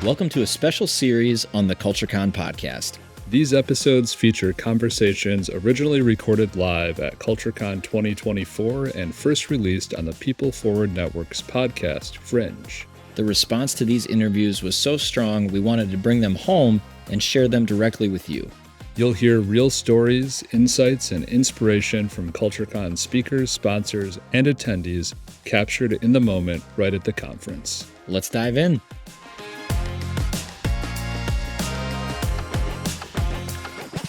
Welcome to a special series on the CultureCon podcast. These episodes feature conversations originally recorded live at CultureCon 2024 and first released on the People Forward Network's podcast, Fringe. The response to these interviews was so strong, we wanted to bring them home and share them directly with you. You'll hear real stories, insights, and inspiration from CultureCon speakers, sponsors, and attendees captured in the moment right at the conference. Let's dive in.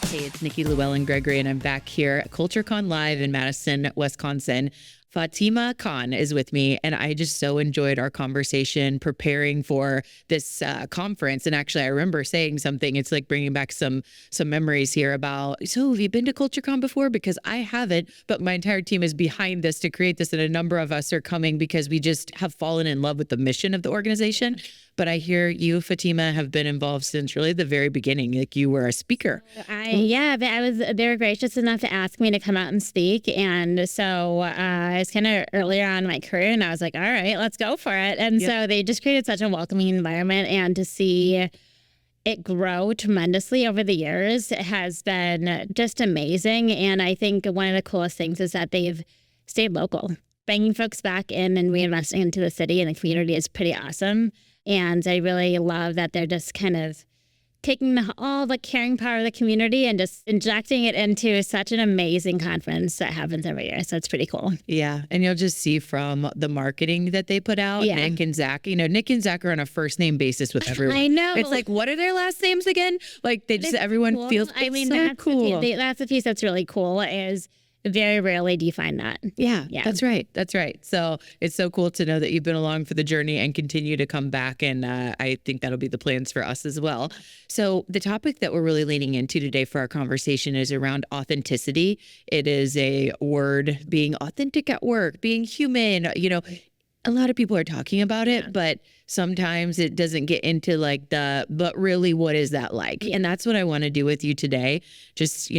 Hey, it's Nikki Lewallen Gregory, and I'm back here at CultureCon Live in Madison, Wisconsin. Faatima Khan is with me, and I just so enjoyed our conversation preparing for this conference. And actually, I remember saying something. It's like bringing back some memories here about, so have you been to CultureCon before? Because I haven't, but my entire team is behind this to create this, and a number of us are coming because we just have fallen in love with the mission of the organization. But I hear you, Faatima, have been involved since really the very beginning. Like you were a speaker. They were gracious enough to ask me to come out and speak. And so I was kind of earlier on in my career, and I was like, all right, let's go for it. And so they just created such a welcoming environment, and to see it grow tremendously over the years has been just amazing. And I think one of the coolest things is that they've stayed local. Bringing folks back in and reinvesting into the city and the community is pretty awesome. And I really love that they're just kind of taking all the caring power of the community and just injecting it into such an amazing conference that happens every year. So it's pretty cool. Yeah. And you'll just see from the marketing that they put out, Nick and Zach, Nick and Zach are on a first name basis with everyone. I know. It's like, what are their last names again? Like they just, everyone cool. feels so cool. That's the piece that's really cool is very rarely do you find that. Yeah, that's right. That's right. So it's so cool to know that you've been along for the journey and continue to come back. And I think that'll be the plans for us as well. So the topic that we're really leaning into today for our conversation is around authenticity. It is a word, being authentic at work, being human. A lot of people are talking about it, but sometimes it doesn't get into but really, what is that like? And that's what I want to do with you today. Just,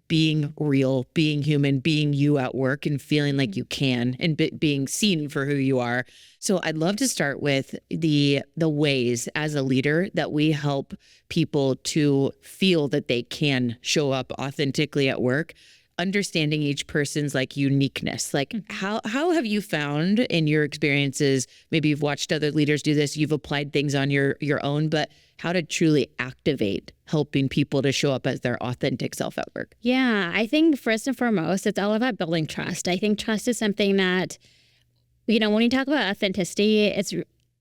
being real, being human, being you at work and feeling like you can and being seen for who you are. So I'd love to start with the ways as a leader that we help people to feel that they can show up authentically at work, understanding each person's uniqueness. How have you found in your experiences, maybe you've watched other leaders do this, you've applied things on your own, but how to truly activate helping people to show up as their authentic self at work? Yeah, I think first and foremost, it's all about building trust. I think trust is something that, when you talk about authenticity,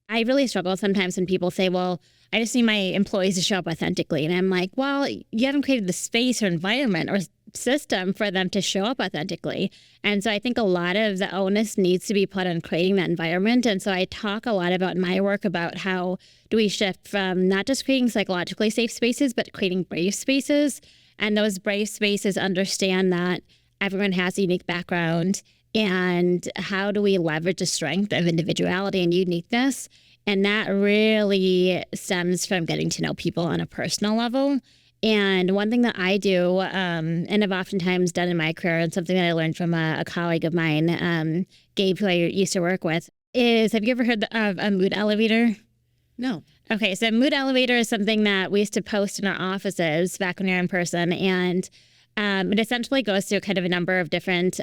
I really struggle sometimes when people say, well, I just need my employees to show up authentically. And I'm like, well, you haven't created the space or environment or system for them to show up authentically. And so I think a lot of the onus needs to be put on creating that environment. And so I talk a lot about in my work about how do we shift from not just creating psychologically safe spaces, but creating brave spaces. And those brave spaces understand that everyone has a unique background, and how do we leverage the strength of individuality and uniqueness. And that really stems from getting to know people on a personal level. And one thing that I do, and I've oftentimes done in my career, and something that I learned from a colleague of mine, Gabe, who I used to work with, is, have you ever heard of a mood elevator? No. Okay, so mood elevator is something that we used to post in our offices back when we were in person. And it essentially goes through kind of a number of different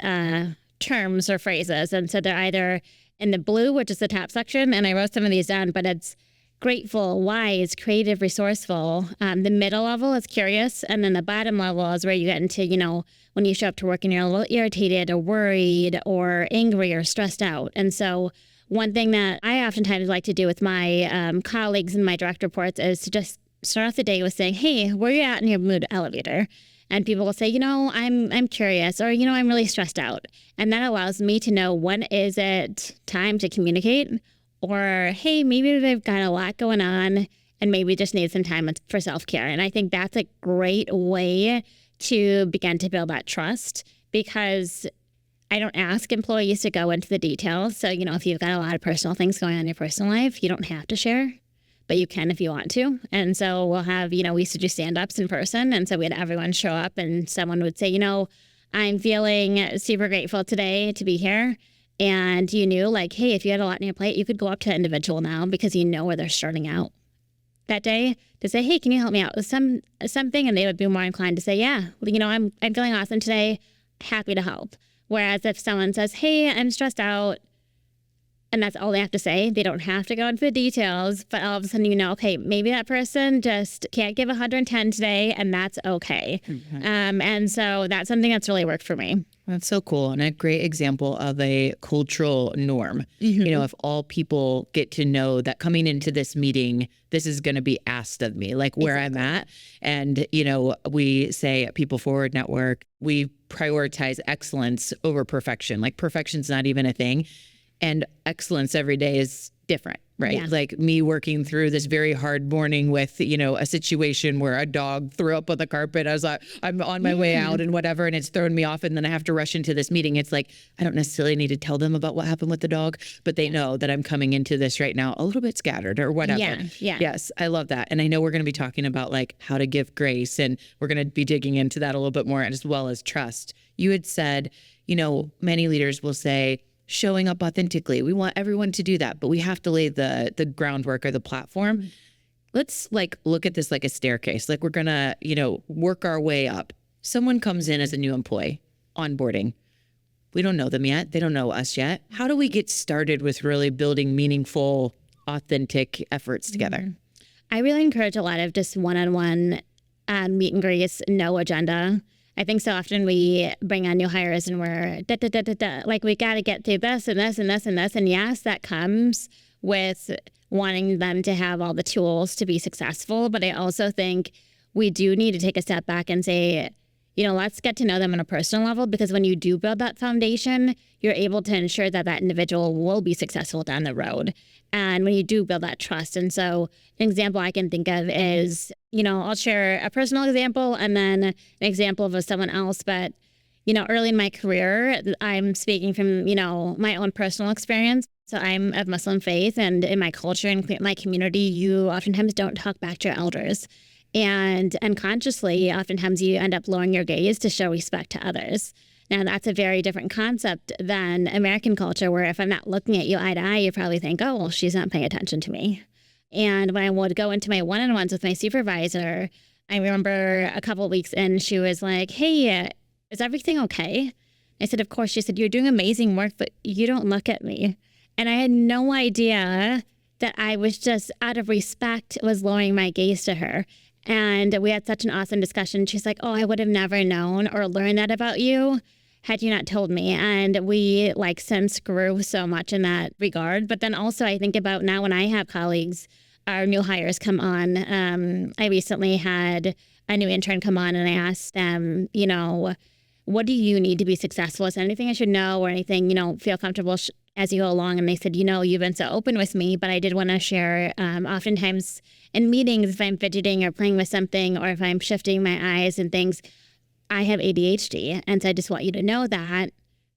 terms or phrases. And so they're either in the blue, which is the top section, and I wrote some of these down, but it's grateful, wise, creative, resourceful. The middle level is curious, and then the bottom level is where you get into, when you show up to work and you're a little irritated or worried or angry or stressed out. And so one thing that I oftentimes like to do with my colleagues and my direct reports is to just start off the day with saying, hey, where are you at in your mood elevator? And people will say, I'm curious, or, I'm really stressed out. And that allows me to know, when is it time to communicate? Or, hey, maybe they've got a lot going on and maybe just need some time for self-care. And I think that's a great way to begin to build that trust, because I don't ask employees to go into the details. So, if you've got a lot of personal things going on in your personal life, you don't have to share, but you can if you want to. And so we'll have, we used to do stand-ups in person. And so we had everyone show up, and someone would say, I'm feeling super grateful today to be here. And you knew, hey, if you had a lot on your plate, you could go up to an individual now because you know where they're starting out. that day to say, hey, can you help me out with something? And they would be more inclined to say, yeah, I'm feeling awesome today. Happy to help. Whereas if someone says, hey, I'm stressed out, and that's all they have to say, they don't have to go into the details, but all of a sudden, okay, maybe that person just can't give 110 today, and that's okay. And so that's something that's really worked for me. That's so cool. And a great example of a cultural norm. If all people get to know that coming into this meeting, this is going to be asked of me, like where I'm at. And, we say at People Forward Network, we prioritize excellence over perfection. Like perfection's not even a thing. And excellence every day is different, right? Yeah. Like me working through this very hard morning with, a situation where a dog threw up on the carpet. I was like, I'm on my way out and whatever, and it's thrown me off. And then I have to rush into this meeting. It's like, I don't necessarily need to tell them about what happened with the dog, but they know that I'm coming into this right now a little bit scattered or whatever. Yeah. Yes, I love that. And I know we're going to be talking about like how to give grace, and we're going to be digging into that a little bit more, as well as trust. You had said, many leaders will say, showing up authentically. We want everyone to do that, but we have to lay the groundwork or the platform. Let's look at this like a staircase. Like we're going to, work our way up. Someone comes in as a new employee, onboarding. We don't know them yet. They don't know us yet. How do we get started with really building meaningful, authentic efforts together? I really encourage a lot of just one-on-one meet and greets, no agenda. I think so often we bring on new hires and we're like we got to get through this and this and this and this. And yes, that comes with wanting them to have all the tools to be successful. But I also think we do need to take a step back and say, let's get to know them on a personal level, because when you do build that foundation, you're able to ensure that that individual will be successful down the road. And when you do build that trust. And so an example I can think of is, I'll share a personal example and then an example of someone else. But, early in my career, I'm speaking from, my own personal experience. So I'm of Muslim faith, and in my culture and my community, you oftentimes don't talk back to your elders. And unconsciously, oftentimes you end up lowering your gaze to show respect to others. Now, that's a very different concept than American culture, where if I'm not looking at you eye to eye, you probably think, oh, well, she's not paying attention to me. And when I would go into my one-on-ones with my supervisor, I remember a couple of weeks in, she was like, hey, is everything okay? I said, of course. She said, you're doing amazing work, but you don't look at me. And I had no idea that I was just, out of respect, was lowering my gaze to her. And we had such an awesome discussion. She's like, oh, I would have never known or learned that about you had you not told me. And we since grew so much in that regard. But then also I think about now when I have colleagues, our new hires come on. I recently had a new intern come on, and I asked them, what do you need to be successful? Is there anything I should know or anything, feel comfortable as you go along? And they said, you've been so open with me, but I did want to share, oftentimes in meetings, if I'm fidgeting or playing with something, or if I'm shifting my eyes and things, I have ADHD. And so I just want you to know that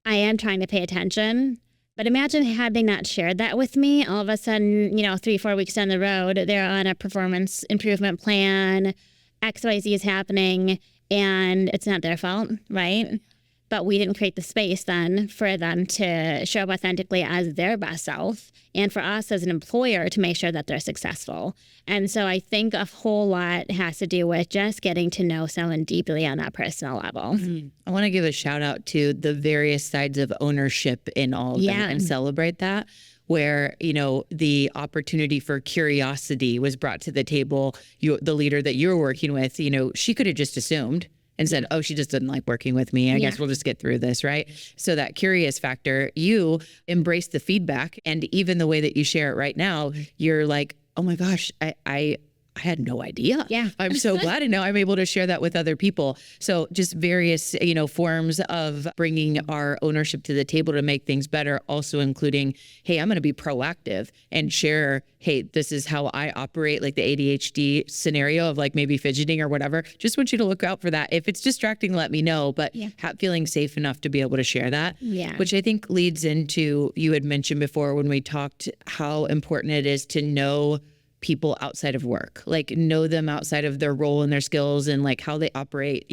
I am trying to pay attention. But imagine had they not shared that with me, all of a sudden, 3-4 weeks down the road, they're on a performance improvement plan, XYZ is happening, and it's not their fault, right? But we didn't create the space then for them to show up authentically as their best self, and for us as an employer to make sure that they're successful. And so I think a whole lot has to do with just getting to know someone deeply on that personal level. I want to give a shout out to the various sides of ownership in all of them and celebrate that, where, the opportunity for curiosity was brought to the table. The leader that you were working with, she could have just assumed and said, oh, she just doesn't like working with me. I guess we'll just get through this, right? So that curious factor, you embrace the feedback. And even the way that you share it right now, you're like, oh my gosh, I had no idea. Yeah. I'm so glad. And now I'm able to share that with other people. So just various, forms of bringing our ownership to the table to make things better, also including, hey, I'm going to be proactive and share, hey, this is how I operate, like the ADHD scenario of maybe fidgeting or whatever. Just want you to look out for that. If it's distracting, let me know, but feeling safe enough to be able to share that, which I think leads into, you had mentioned before when we talked, how important it is to know people outside of work, know them outside of their role and their skills and how they operate.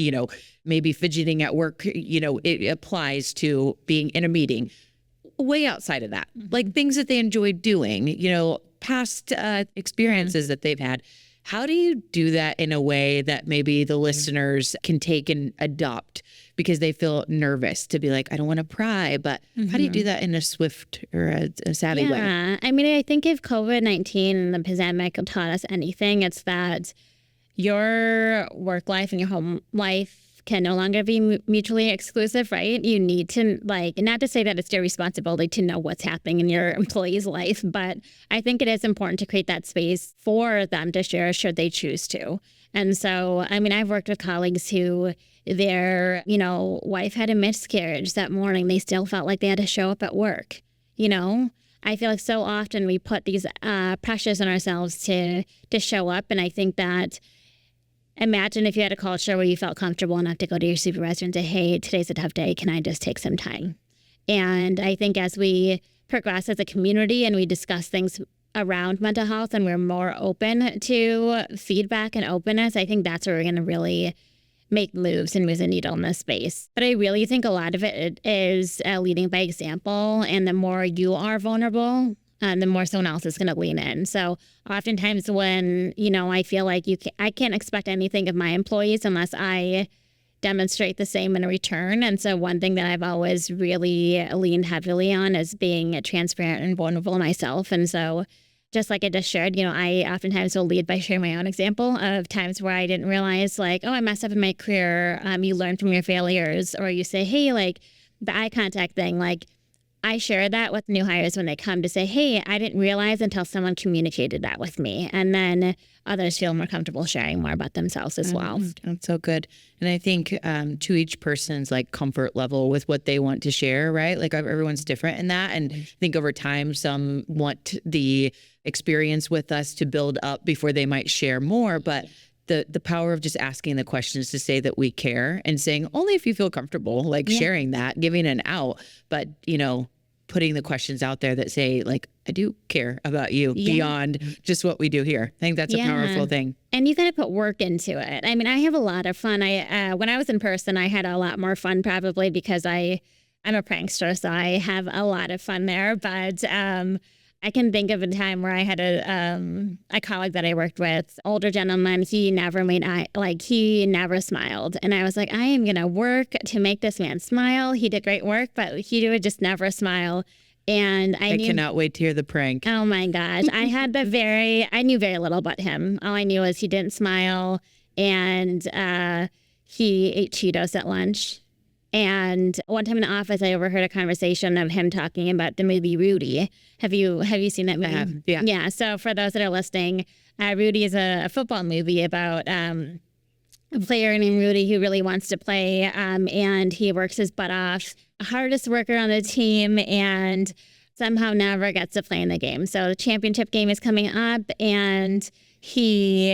Maybe fidgeting at work, it applies to being in a meeting way outside of that, things that they enjoy doing, past experiences that they've had. How do you do that in a way that maybe the listeners can take and adopt because they feel nervous to be like, I don't want to pry, but how do you do that in a swift or a savvy way? Yeah, I mean, I think if COVID-19 and the pandemic taught us anything, it's that your work life and your home life can no longer be mutually exclusive, right? You need to, like, not to say that it's your responsibility to know what's happening in your employee's life, but I think it is important to create that space for them to share should they choose to. And so, I mean, I've worked with colleagues who their, wife had a miscarriage that morning. They still felt like they had to show up at work, I feel like so often we put these pressures on ourselves to show up. And I think that imagine if you had a culture where you felt comfortable enough to go to your supervisor and say, hey, today's a tough day. Can I just take some time? And I think as we progress as a community and we discuss things around mental health and we're more open to feedback and openness, I think that's where we're going to really make moves and move the needle in this space. But I really think a lot of it is leading by example. And the more you are vulnerable, the more someone else is going to lean in. So oftentimes when, I feel like I can't expect anything of my employees unless I demonstrate the same in return. And so one thing that I've always really leaned heavily on is being transparent and vulnerable myself. And so just like I just shared, I oftentimes will lead by sharing my own example of times where I didn't realize I messed up in my career. You learn from your failures, or you say, hey, the eye contact thing, I share that with new hires when they come to say, hey, I didn't realize until someone communicated that with me. And then others feel more comfortable sharing more about themselves as well. That's so good. And I think to each person's comfort level with what they want to share, right? Everyone's different in that. And I think over time, some want the experience with us to build up before they might share more. But the power of just asking the questions to say that we care and saying only if you feel comfortable, sharing that, giving an out, but, putting the questions out there that say, I do care about you beyond just what we do here. I think that's a powerful thing. And you got to put work into it. I mean, I have a lot of fun. When I was in person, I had a lot more fun probably because I'm a prankster, so I have a lot of fun there. But I can think of a time where I had a colleague that I worked with, older gentleman. He never he never smiled. And I was like, I am going to work to make this man smile. He did great work, but he would just never smile. And I cannot wait to hear the prank. Oh my gosh. I knew very little about him. All I knew was he didn't smile and he ate Cheetos at lunch. And one time in the office, I overheard a conversation of him talking about the movie Rudy. Have you seen that movie? I have, yeah. Yeah. So for those that are listening, Rudy is a football movie about a player named Rudy who really wants to play, and he works his butt off, hardest worker on the team, and somehow never gets to play in the game. So the championship game is coming up, and he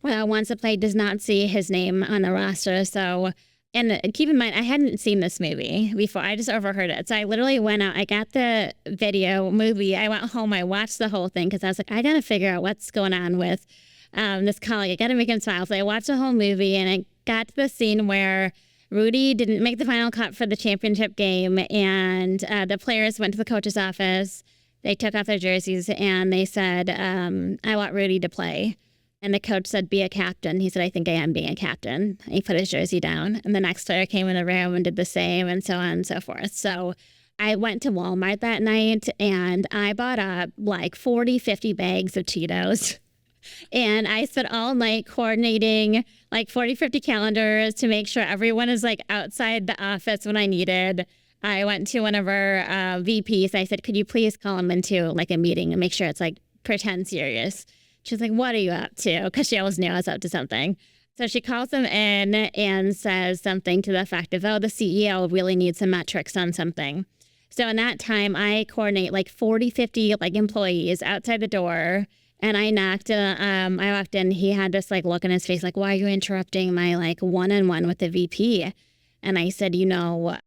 wants to play, does not see his name on the roster. So. And keep in mind, I hadn't seen this movie before. I just overheard it. So I literally went out. I got the video movie. I went home. I watched the whole thing because I was like, I got to figure out what's going on with this colleague. I got to make him smile. So I watched the whole movie, and I got to the scene where Rudy didn't make the final cut for the championship game. And the players went to the coach's office. They took off their jerseys, and they said, I want Rudy to play. And the coach said, be a captain. He said, I think I am being a captain. And he put his jersey down. And the next player came in the room and did the same, and so on and so forth. So I went to Walmart that night, and I bought up 40, 50 bags of Cheetos. And I spent all night coordinating 40, 50 calendars to make sure everyone is outside the office when I needed. I went to one of our VPs. I said, could you please call him into a meeting and make sure it's pretend serious. She's like, what are you up to? Because she always knew I was up to something. So she calls him in and says something to the effect of, the CEO really needs some metrics on something. So in that time, I coordinate 40, 50 employees outside the door. And I knocked, I walked in, he had this look in his face, why are you interrupting my one-on-one with the VP? And I said, I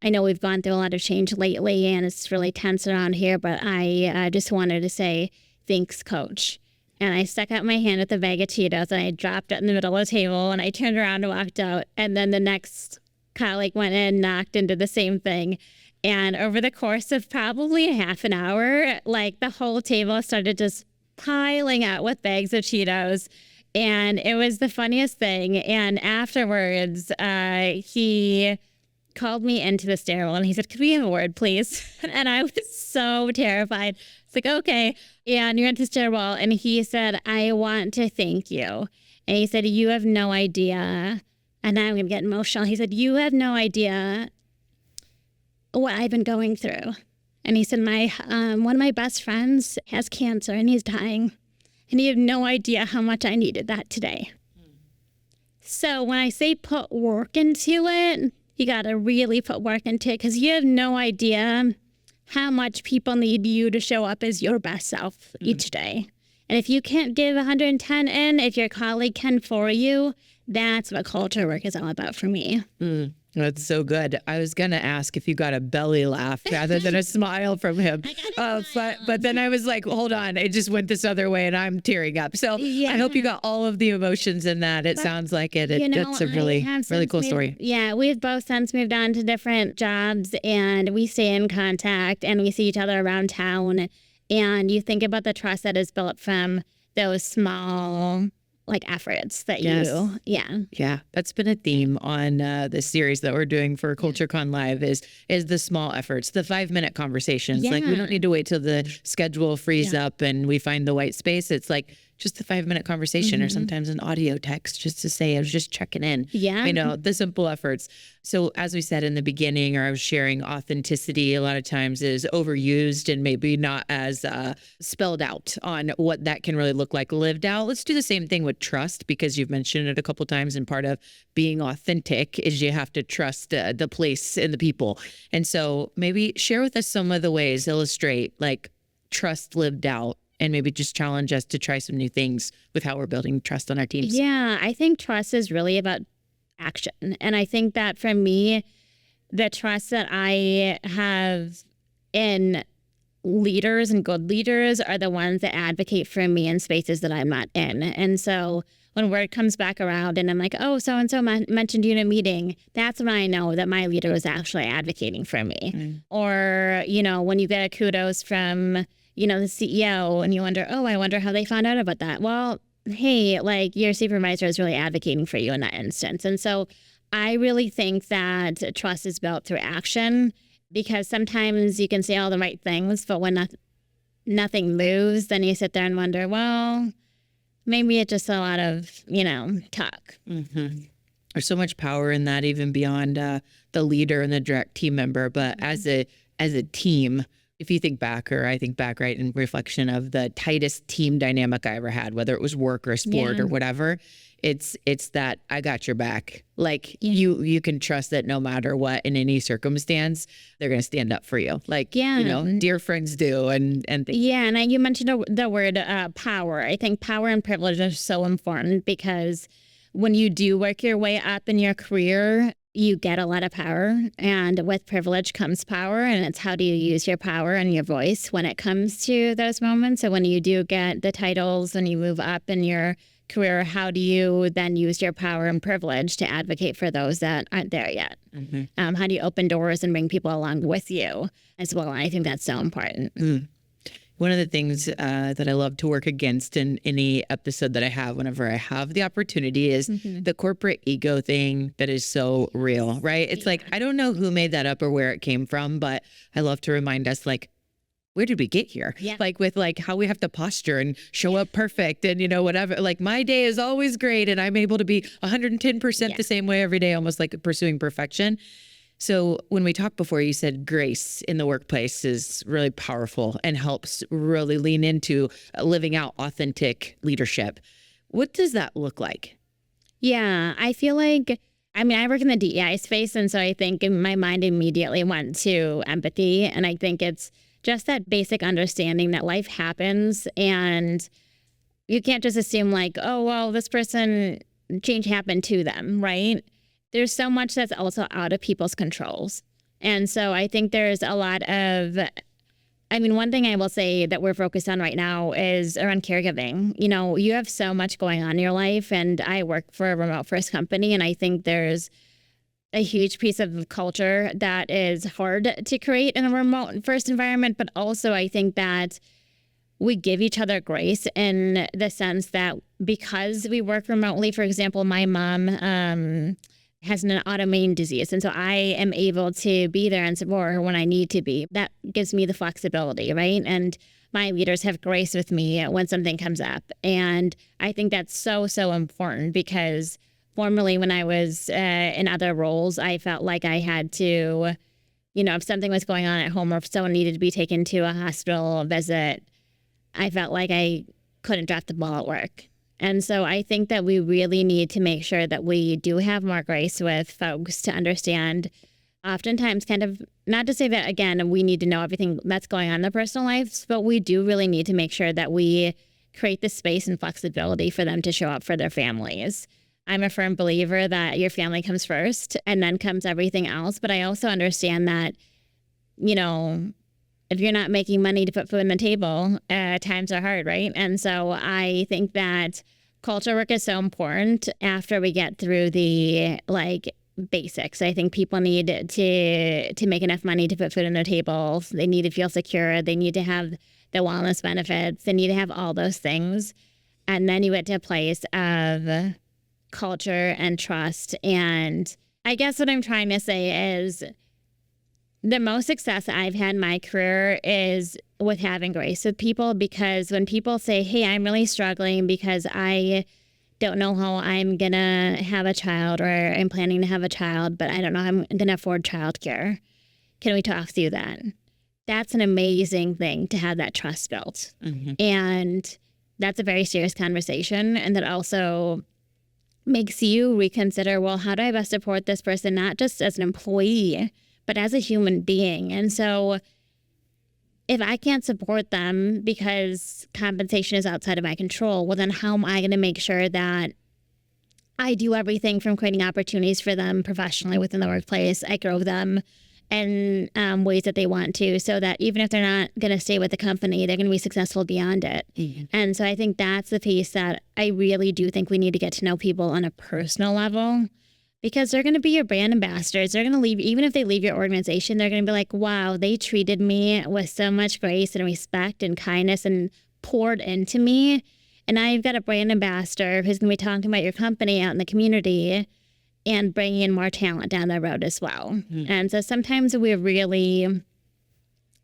know we've gone through a lot of change lately and it's really tense around here, but I just wanted to say, thanks, coach. And I stuck out my hand with a bag of Cheetos, and I dropped it in the middle of the table, and I turned around and walked out. And then the next colleague went in, knocked, and did the same thing. And over the course of probably a half an hour, like the whole table started just piling out with bags of Cheetos. And it was the funniest thing. And afterwards, he called me into the stairwell and he said, "Could we have a word, please?" And I was so terrified. It's like, okay. And you're at the stairwell. And he said, "I want to thank you." And he said, "You have no idea." And now I'm going to get emotional. He said, "You have no idea what I've been going through." And he said, one of my best friends has cancer and he's dying. And you have no idea how much I needed that today. So when I say put work into it, you got to really put work into it, because you have no idea how much people need you to show up as your best self each day. And if you can't give 110 in, if your colleague can for you, that's what culture work is all about for me. That's so good. I was going to ask if you got a belly laugh rather than a smile from him. But then I was like, hold on, it just went this other way and I'm tearing up. So I hope you got all of the emotions in that. It sounds like it. That's a really cool story. Yeah, we've both since moved on to different jobs, and we stay in contact and we see each other around town. And you think about the trust that is built from those small efforts that Yeah, that's been a theme on this series that we're doing for CultureCon Live is the small efforts, the 5-minute conversations. Like, we don't need to wait till the schedule frees up and we find the white space. It's like just a 5-minute conversation or sometimes an audio text just to say, I was just checking in. Yeah. The simple efforts. So as we said in the beginning, or I was sharing, authenticity a lot of times is overused and maybe not as spelled out on what that can really look like lived out. Let's do the same thing with trust, because you've mentioned it a couple times, and part of being authentic is you have to trust the place and the people. And so maybe share with us some of the ways, illustrate trust lived out, and maybe just challenge us to try some new things with how we're building trust on our teams. Yeah, I think trust is really about action. And I think that for me, the trust that I have in leaders and good leaders are the ones that advocate for me in spaces that I'm not in. And so when word comes back around and I'm like, oh, so-and-so mentioned you in a meeting, that's when I know that my leader was actually advocating for me. Or, when you get a kudos from the CEO and you wonder, I wonder how they found out about that. Well, hey, your supervisor is really advocating for you in that instance. And so I really think that trust is built through action, because sometimes you can say all the right things, but when nothing moves, then you sit there and wonder, well, maybe it's just a lot of, talk. There's so much power in that, even beyond the leader and the direct team member. But as a team, if you think back, or I think back, right, in reflection of the tightest team dynamic I ever had, whether it was work or sport or whatever, it's that I got your back. You can trust that no matter what, in any circumstance, they're going to stand up for you. Dear friends do. And you mentioned the word power. I think power and privilege are so important, because when you do work your way up in your career, you get a lot of power, and with privilege comes power, and it's how do you use your power and your voice when it comes to those moments. So when you do get the titles and you move up in your career, how do you then use your power and privilege to advocate for those that aren't there yet? How do you open doors and bring people along with you as well? I think that's so important. One of the things that I love to work against in any episode that I have, whenever I have the opportunity, is the corporate ego thing that is so real, right? It's I don't know who made that up or where it came from, but I love to remind us, where did we get here? Yeah. With how we have to posture and show up perfect and, whatever. My day is always great and I'm able to be 110% the same way every day, almost pursuing perfection. So when we talked before, you said grace in the workplace is really powerful and helps really lean into living out authentic leadership. What does that look like? Yeah, I feel I work in the DEI space, and so I think my mind immediately went to empathy. And I think it's just that basic understanding that life happens, and you can't just assume this person, change happened to them, right? There's so much that's also out of people's controls. And so I think there's a lot of, one thing I will say that we're focused on right now is around caregiving. You have so much going on in your life, and I work for a remote first company, and I think there's a huge piece of culture that is hard to create in a remote first environment. But also I think that we give each other grace in the sense that because we work remotely, for example, my mom has an autoimmune disease. And so I am able to be there and support her when I need to be. That gives me the flexibility, right? And my leaders have grace with me when something comes up. And I think that's so, so important because formerly when I was in other roles, I felt like I had to, if something was going on at home or if someone needed to be taken to a hospital visit, I felt like I couldn't drop the ball at work. And so I think that we really need to make sure that we do have more grace with folks to understand oftentimes kind of, not to say that, again, we need to know everything that's going on in their personal lives, but we do really need to make sure that we create the space and flexibility for them to show up for their families. I'm a firm believer that your family comes first and then comes everything else. But I also understand that, if you're not making money to put food on the table, times are hard, right? And so I think that culture work is so important after we get through the basics. I think people need to make enough money to put food on their table. They need to feel secure. They need to have the wellness benefits. They need to have all those things. And then you get to a place of culture and trust. And I guess what I'm trying to say is the most success I've had in my career is with having grace with people, because when people say, hey, I'm really struggling because I don't know how I'm going to have a child, or I'm planning to have a child, but I don't know how I'm going to afford childcare. Can we talk through that? That's an amazing thing to have that trust built. Mm-hmm. And that's a very serious conversation. And that also makes you reconsider, well, how do I best support this person, not just as an employee, but as a human being? And so if I can't support them because compensation is outside of my control, well, then how am I going to make sure that I do everything from creating opportunities for them professionally within the workplace? I grow them in ways that they want to, so that even if they're not going to stay with the company, they're going to be successful beyond it. Mm-hmm. And so I think that's the piece that I really do think we need to get to know people on a personal level, because they're going to be your brand ambassadors. They're going to leave, even if they leave your organization, they're going to be like, wow, they treated me with so much grace and respect and kindness and poured into me. And I've got a brand ambassador who's going to be talking about your company out in the community and bringing in more talent down the road as well. Mm-hmm. And so sometimes we're really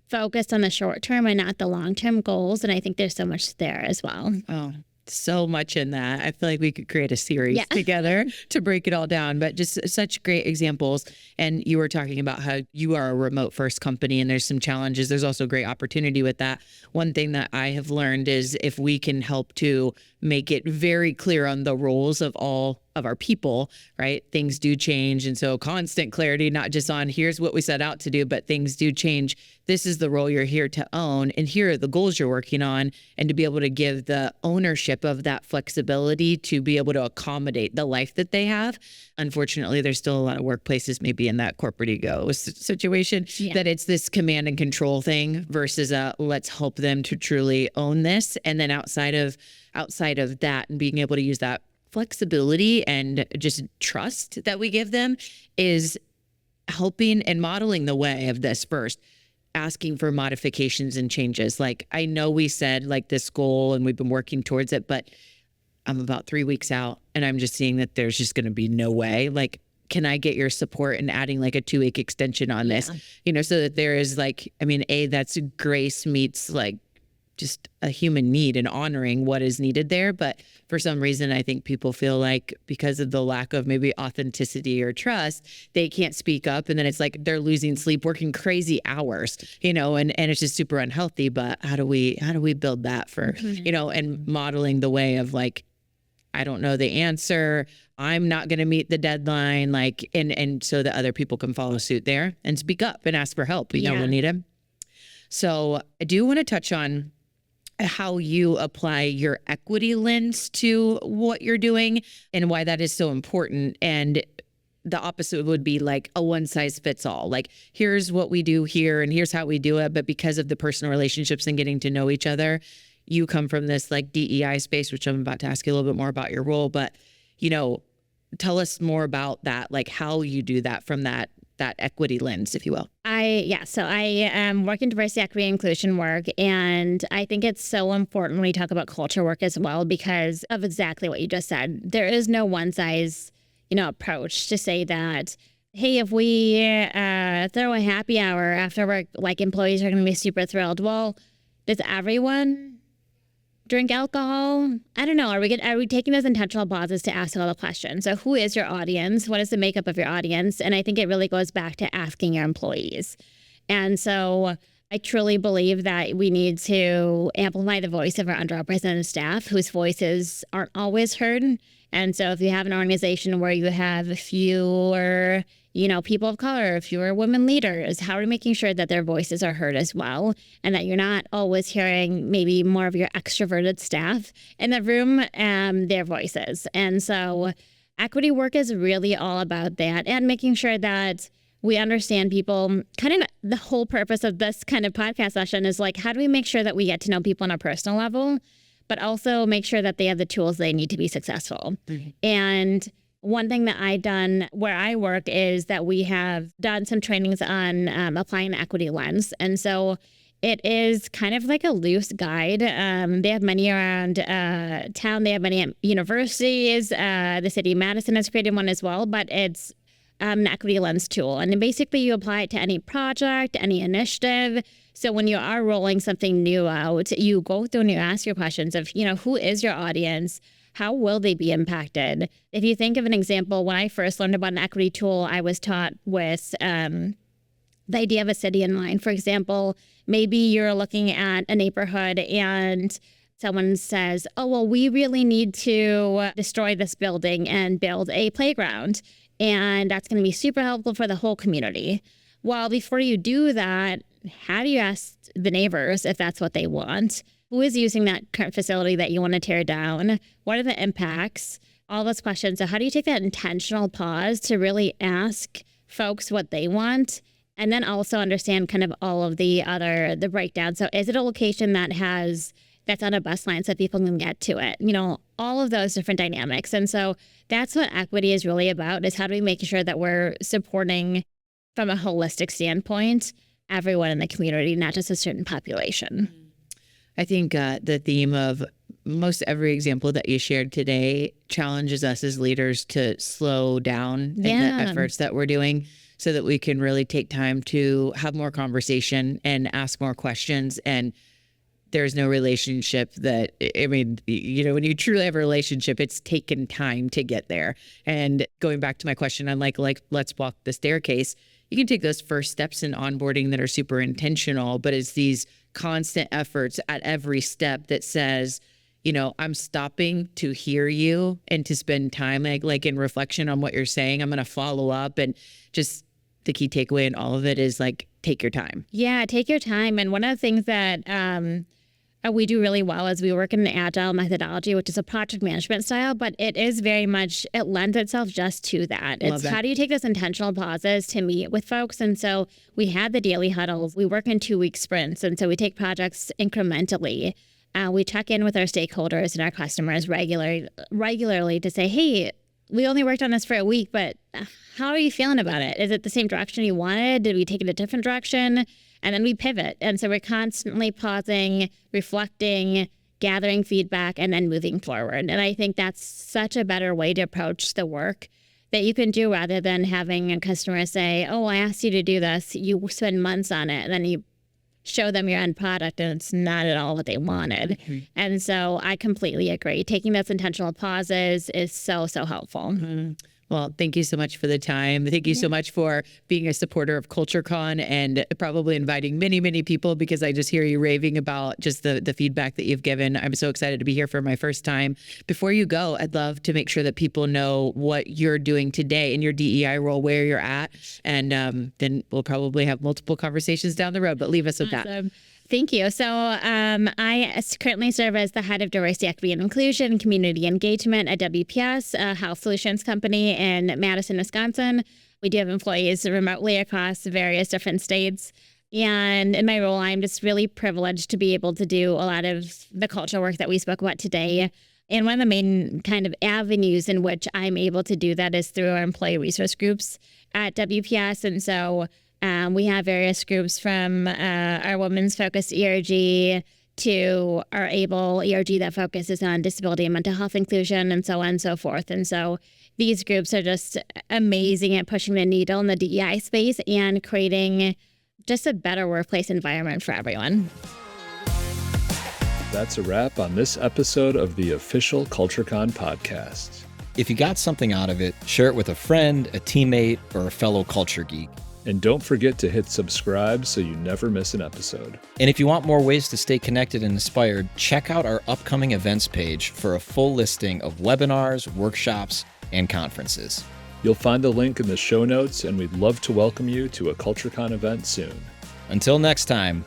focused on the short term and not the long term goals. And I think there's so much there as well. Oh, so much in that. I feel like we could create a series together to break it all down, but just such great examples. And you were talking about how you are a remote first company and there's some challenges. There's also great opportunity with that. One thing that I have learned is if we can help to make it very clear on the roles of all of our people, right? Things do change. And so constant clarity, not just on here's what we set out to do, but things do change. This is the role you're here to own, and here are the goals you're working on, and to be able to give the ownership of that flexibility to be able to accommodate the life that they have. Unfortunately, there's still a lot of workplaces maybe in that corporate ego situation that it's this command and control thing versus let's help them to truly own this. And then outside of that and being able to use that flexibility and just trust that we give them is helping and modeling the way of this first. Asking for modifications and changes. Like, I know we said like this goal and we've been working towards it, but I'm about 3 weeks out and I'm just seeing that there's just going to be no way. Like, can I get your support in adding like a 2-week extension on this? So that there is like, that's grace meets like just a human need and honoring what is needed there. But for some reason, I think people feel like because of the lack of maybe authenticity or trust, they can't speak up. And then it's like they're losing sleep, working crazy hours, and it's just super unhealthy. But how do we build that for, and modeling the way of like, I don't know the answer. I'm not going to meet the deadline. Like, and so that other people can follow suit there and speak up and ask for help. We'll need it. So I do want to touch on how you apply your equity lens to what you're doing and why that is so important. And the opposite would be like a one size fits all. Like, here's what we do here and here's how we do it. But because of the personal relationships and getting to know each other, you come from this like DEI space, which I'm about to ask you a little bit more about your role. But, tell us more about that, like how you do that from that equity lens, if you will. So I work in diversity, equity, and inclusion work, and I think it's so important when we talk about culture work as well because of exactly what you just said. There is no one size, approach to say that, hey, if we throw a happy hour after work, like employees are going to be super thrilled. Well, does everyone drink alcohol? I don't know. Are we taking those intentional pauses to ask all the questions? So who is your audience? What is the makeup of your audience? And I think it really goes back to asking your employees. And so I truly believe that we need to amplify the voice of our underrepresented staff whose voices aren't always heard. And so if you have an organization where you have fewer people of color, fewer women leaders, how are we making sure that their voices are heard as well? And that you're not always hearing maybe more of your extroverted staff in the room, their voices. And so equity work is really all about that and making sure that we understand people. Kind of the whole purpose of this kind of podcast session is like, how do we make sure that we get to know people on a personal level, but also make sure that they have the tools they need to be successful? Mm-hmm. And one thing that I've done where I work is that we have done some trainings on applying the equity lens. And so it is kind of like a loose guide. They have many around town. They have many at universities. The city of Madison has created one as well, but it's an equity lens tool. And then basically you apply it to any project, any initiative. So when you are rolling something new out, you go through and you ask your questions of, who is your audience? How will they be impacted? If you think of an example, when I first learned about an equity tool, I was taught with the idea of a city in mind. For example, maybe you're looking at a neighborhood and someone says, oh, well, we really need to destroy this building and build a playground. And that's going to be super helpful for the whole community. Well, before you do that, how do you ask the neighbors if that's what they want? Who is using that current facility that you want to tear down? What are the impacts? All those questions. So how do you take that intentional pause to really ask folks what they want? And then also understand kind of all of the breakdown. So is it a location that's on a bus line so people can get to it? All of those different dynamics. And so that's what equity is really about, is how do we make sure that we're supporting from a holistic standpoint everyone in the community, not just a certain population. I think the theme of most every example that you shared today challenges us as leaders to slow down in the efforts that we're doing so that we can really take time to have more conversation and ask more questions. And there's no relationship that, when you truly have a relationship, it's taken time to get there. And going back to my question on like let's walk the staircase, you can take those first steps in onboarding that are super intentional, but it's these constant efforts at every step that says, I'm stopping to hear you and to spend time like in reflection on what you're saying. I'm going to follow up, and just the key takeaway in all of it is like, take your time. Yeah, take your time. And one of the things that we do really well is we work in an agile methodology, which is a project management style, but it is very much, it lends itself just to that. It's how do you take those intentional pauses to meet with folks? And so we had the daily huddles. We work in 2-week sprints. And so we take projects incrementally. We check in with our stakeholders and our customers regularly to say, hey, we only worked on this for a week, but how are you feeling about it? Is it the same direction you wanted? Did we take it a different direction? And then we pivot. And so we're constantly pausing, reflecting, gathering feedback, and then moving forward. And I think that's such a better way to approach the work that you can do, rather than having a customer say, oh, I asked you to do this. You spend months on it. And then you show them your end product and it's not at all what they wanted. Mm-hmm. And so I completely agree. Taking those intentional pauses is so, so helpful. Mm-hmm. Well, thank you so much for the time. Thank you so much for being a supporter of CultureCon and probably inviting many, many people, because I just hear you raving about just the feedback that you've given. I'm so excited to be here for my first time. Before you go, I'd love to make sure that people know what you're doing today in your DEI role, where you're at, and then we'll probably have multiple conversations down the road, but leave us with that. Thank you. So I currently serve as the head of diversity, equity, and inclusion, community engagement at WPS Health Solutions company in Madison, Wisconsin. We do have employees remotely across various different states. And in my role, I'm just really privileged to be able to do a lot of the culture work that we spoke about today. And one of the main kind of avenues in which I'm able to do that is through our employee resource groups at WPS. And so we have various groups from our women's focused ERG to our ABLE ERG that focuses on disability and mental health inclusion, and so on and so forth. And so these groups are just amazing at pushing the needle in the DEI space and creating just a better workplace environment for everyone. That's a wrap on this episode of the official CultureCon podcast. If you got something out of it, share it with a friend, a teammate, or a fellow culture geek. And don't forget to hit subscribe so you never miss an episode. And if you want more ways to stay connected and inspired, check out our upcoming events page for a full listing of webinars, workshops, and conferences. You'll find the link in the show notes, and we'd love to welcome you to a CultureCon event soon. Until next time,